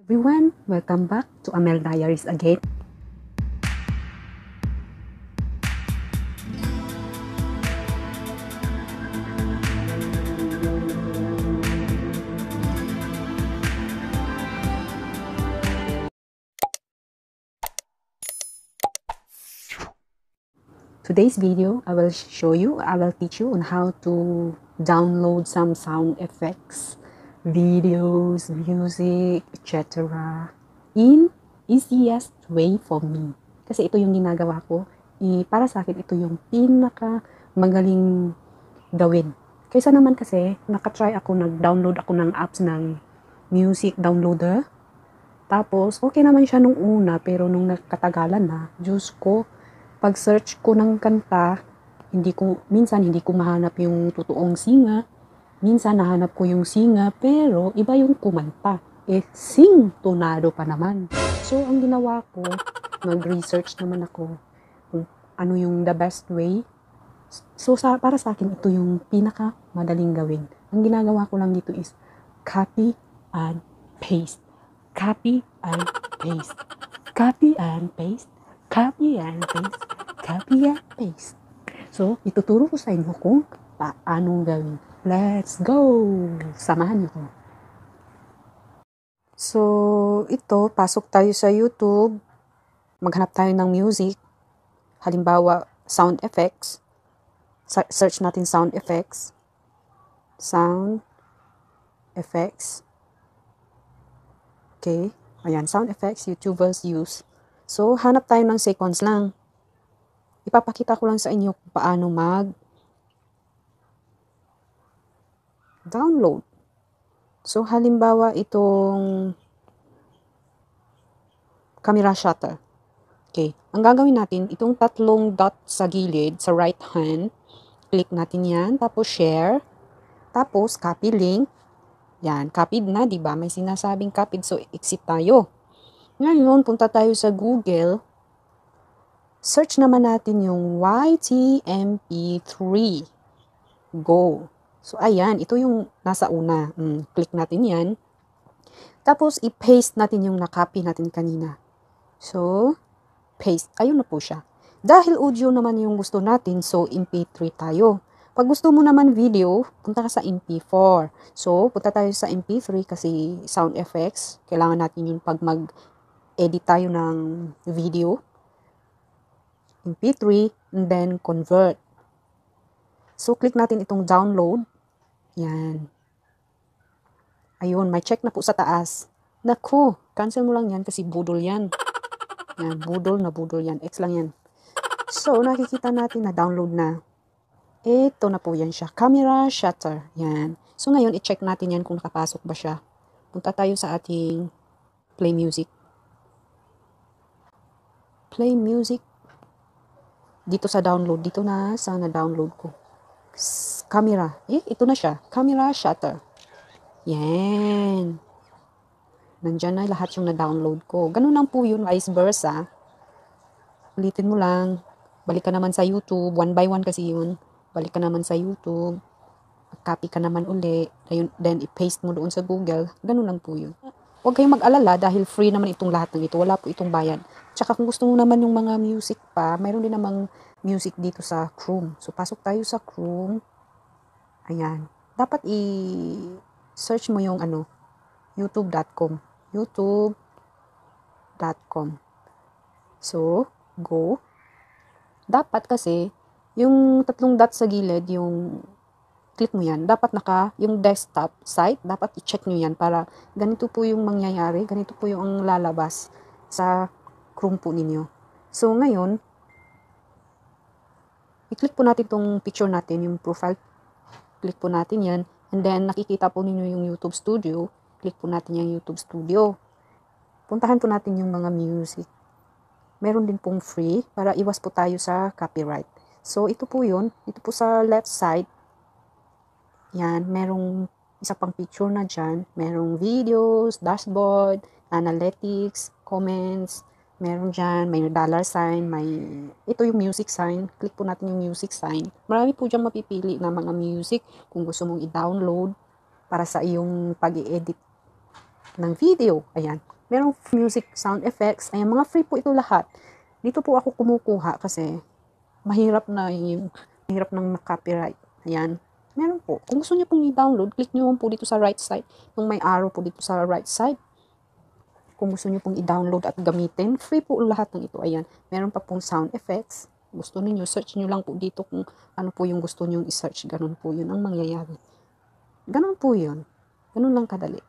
Everyone, welcome back to Amel Diaries again. Today's video, I will teach you on how to download some sound effects, videos, music, etc. in easiest way for me. Kasi ito yung ginagawa ko. Para sa akin, ito yung pinaka magaling gawin. Kaysa naman kasi, nag-download ako ng apps ng music downloader. Tapos, okay naman siya nung una, pero nung nakatagalan na, Diyos ko, pag-search ko ng kanta, minsan hindi ko mahanap yung totoong singer, minsan nahanap ko yung singer, pero iba yung kumanta. Sing tonado pa naman. So, ang ginawa ko, nag-research naman ako kung ano yung the best way. So, para sa akin, ito yung pinaka madaling gawin. Ang ginagawa ko lang dito is copy and paste. Copy and paste. Copy and paste. Copy and paste. Copy and paste. So, ituturo ko sa inyo kung paano gawin. Let's go! Samahan niyo ko. So, ito, pasok tayo sa YouTube. Maghanap tayo ng music. Halimbawa, sound effects. Search natin sound effects. Sound effects. Okay. Ayan, sound effects, YouTubers use. So, hanap tayo ng seconds lang. Ipapakita ko lang sa inyo kung paano mag-download. So, halimbawa itong camera shutter. Okay. Ang gagawin natin, itong tatlong dot sa gilid, sa right hand, click natin yan, tapos share, tapos copy link. Yan, copied na, di ba? May sinasabing copied, so exit tayo. Ngayon, punta tayo sa Google. Search naman natin yung YTMP3. Go. So, ayan. Ito yung nasa una. Click natin yan. Tapos, i-paste natin yung nakopy natin kanina. So, paste. Ayun na po siya. Dahil audio naman yung gusto natin, so MP3 tayo. Pag gusto mo naman video, punta ka sa MP4. So, punta tayo sa MP3 kasi sound effects. Kailangan natin yun pag mag-edit tayo ng video. MP3, and then convert. So, click natin itong download. Yan. Ayun, may check na po sa taas. Naku, cancel mo lang yan kasi budol yan. Yan, budol yan. X lang yan. So, nakikita natin na download na. Ito na po yan siya. Camera shutter. Yan. So, ngayon, i-check natin yan kung nakapasok ba siya. Punta tayo sa ating play music. Play music. Dito sa download. Dito na sa na-download ko. Camera. Ito na siya. Camera shutter. Yan. Nandyan na lahat yung na-download ko. Ganun lang po yun. Vice versa. Ulitin mo lang. Balik ka naman sa YouTube. 1 by 1 kasi yun. Balik ka naman sa YouTube. Copy ka naman uli. Then, i-paste mo doon sa Google. Ganun lang po yun. Huwag kayong mag-alala dahil free naman itong lahat ng ito. Wala po itong bayad. Tsaka kung gusto mo naman yung mga music pa, mayroon din namang music dito sa Chrome. So, pasok tayo sa Chrome. Ayan. Dapat i-search mo yung youtube.com. youtube.com. So, go. Dapat kasi, yung tatlong dot sa gilid, yung click mo yan, dapat yung desktop site, dapat i-check nyo yan para ganito po yung mangyayari, ganito po yung lalabas sa Chrome po ninyo. So, ngayon, i-click po natin itong picture natin, yung profile. Click po natin yan. And then, nakikita po ninyo yung YouTube Studio. Click po natin yung YouTube Studio. Puntahan po natin yung mga music. Meron din pong free para iwas po tayo sa copyright. So, ito po yun. Ito po sa left side. Yan, merong isa pang picture na dyan. Merong videos, dashboard, analytics, comments. Meron dyan, may dollar sign, ito yung music sign. Click po natin yung music sign. Marami po dyan mapipili na mga music kung gusto mong i-download para sa iyong pag-i-edit ng video. Ayan. merong music sound effects. Ayan, mga free po ito lahat. Dito po ako kumukuha kasi mahirap ng copyright. Ayan. Meron po. Kung gusto niyo pong i-download, click niyo po dito sa right side. Yung may arrow po dito sa right side. Kung gusto niyo pong i-download at gamitin, free po lahat ng ito. Ayan. Meron pa pong sound effects. Gusto niyo, search niyo lang po dito kung ano po yung gusto niyo i-search. Ganun po yun ang mangyayari. Ganun po yun. Ganun lang kadali.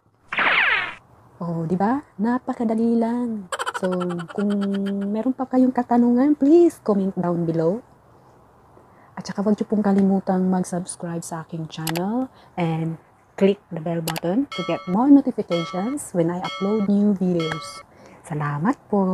Oh, di ba? Napakadali lang. So, kung meron pa kayong katanungan, please comment down below. At saka wag niyo pong kalimutang mag-subscribe sa aking channel and click the bell button to get more notifications when I upload new videos. Salamat po!